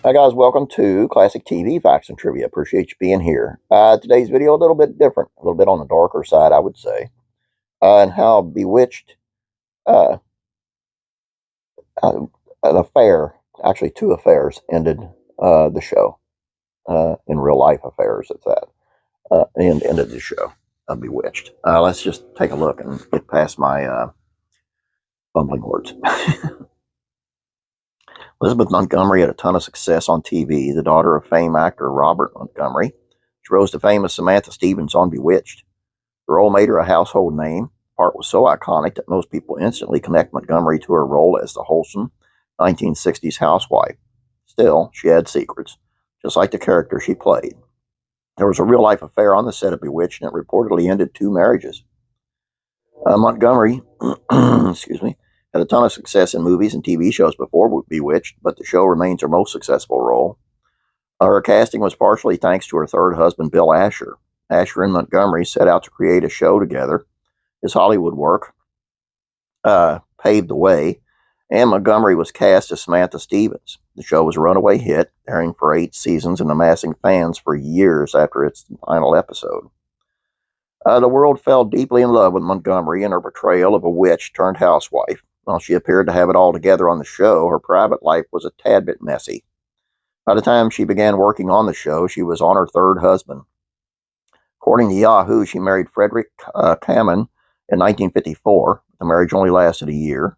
Hi guys, welcome to Classic TV Facts and Trivia. Appreciate you being here. Today's video a little bit different, a little bit on the darker side, I would say, and how Bewitched, uh, an affair, actually two affairs, ended the show. In real life affairs, it's that, and ended the show of Bewitched. Let's just take a look and get past my bumbling words. Elizabeth Montgomery had a ton of success on TV, the daughter of famed actor Robert Montgomery. She rose to fame as Samantha Stevens on Bewitched. The role made her a household name. The part was so iconic that most people instantly connect Montgomery to her role as the wholesome 1960s housewife. Still, she had secrets, just like the character she played. There was a real-life affair on the set of Bewitched, and it reportedly ended 2 marriages. Montgomery, excuse me, had a ton of success in movies and TV shows before Bewitched, but the show remains her most successful role. Her casting was partially thanks to her third husband, Bill Asher. Asher and Montgomery set out to create a show together. His Hollywood work paved the way, and Montgomery was cast as Samantha Stevens. The show was a runaway hit, airing for 8 seasons and amassing fans for years after its final episode. The world fell deeply in love with Montgomery and her portrayal of a witch-turned-housewife. While she appeared to have it all together on the show, her private life was a tad bit messy. By the time she began working on the show, she was on her third husband. According to Yahoo, she married Frederick Kamen in 1954. The marriage only lasted a year.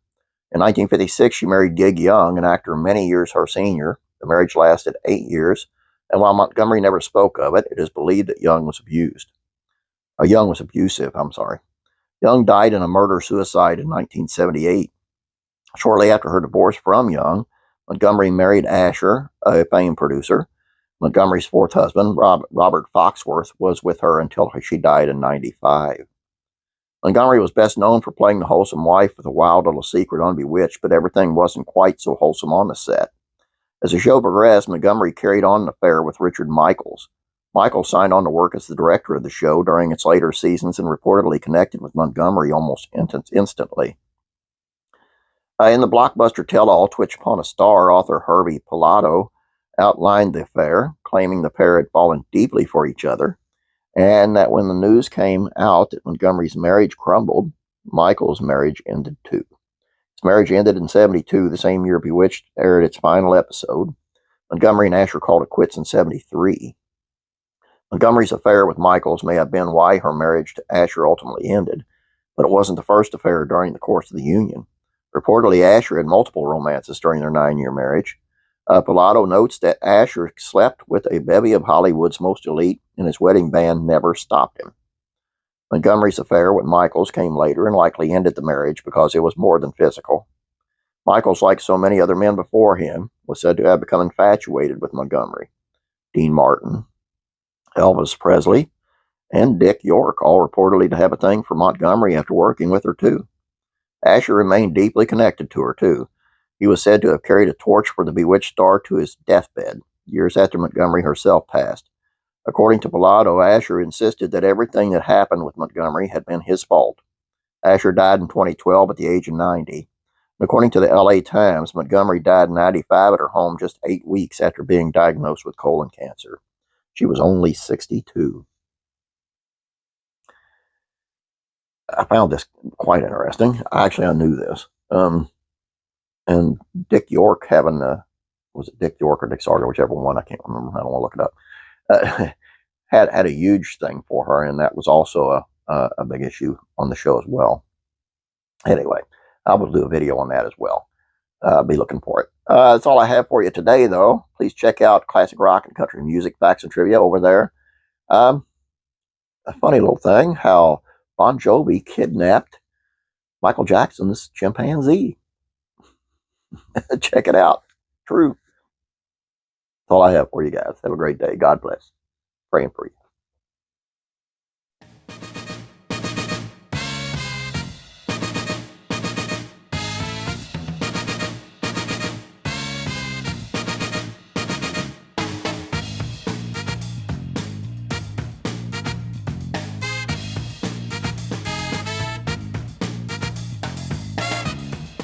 In 1956, she married Gig Young, an actor many years her senior. The marriage lasted 8 years, and while Montgomery never spoke of it, it is believed that Young was abusive. Young died in a murder-suicide in 1978. Shortly after her divorce from Young, Montgomery married Asher, a famed producer. Montgomery's fourth husband, Robert Foxworth, was with her until she died in 1995. Montgomery was best known for playing the wholesome wife with a wild little secret on Bewitched, but everything wasn't quite so wholesome on the set. As the show progressed, Montgomery carried on an affair with Richard Michaels. Michaels signed on to work as the director of the show during its later seasons and reportedly connected with Montgomery almost instantly. In the blockbuster tell-all Twitch Upon a Star, author Herbie Pilato outlined the affair, claiming the pair had fallen deeply for each other, and that when the news came out that Montgomery's marriage crumbled, Michael's marriage ended too. His marriage ended in 1972, the same year Bewitched aired its final episode. Montgomery and Asher called it quits in 1973. Montgomery's affair with Michaels may have been why her marriage to Asher ultimately ended, but it wasn't the first affair during the course of the union. Reportedly, Asher had multiple romances during their 9-year marriage. Pilato notes that Asher slept with a bevy of Hollywood's most elite, and his wedding band never stopped him. Montgomery's affair with Michaels came later and likely ended the marriage because it was more than physical. Michaels, like so many other men before him, was said to have become infatuated with Montgomery. Dean Martin, Elvis Presley, and Dick York all reportedly to have a thing for Montgomery after working with her too. Asher remained deeply connected to her too. He was said to have carried a torch for the Bewitched star to his deathbed, years after Montgomery herself passed. According to Pilato, Asher insisted that everything that happened with Montgomery had been his fault. Asher died in 2012 at the age of 90. According to the LA Times, Montgomery died in 1995 at her home just 8 weeks after being diagnosed with colon cancer. She was only 62. I found this quite interesting. I knew this. And Dick York was it Dick York or Dick Sarger, whichever one, I can't remember. I don't want to look it up. Had a huge thing for her, and that was also a big issue on the show as well. Anyway, I will do a video on that as well. Be looking for it. That's all I have for you today, though. Please check out Classic Rock and Country Music Facts and Trivia over there. A funny little thing, how Bon Jovi kidnapped Michael Jackson's chimpanzee. Check it out. True. That's all I have for you guys. Have a great day. God bless. Praying for you.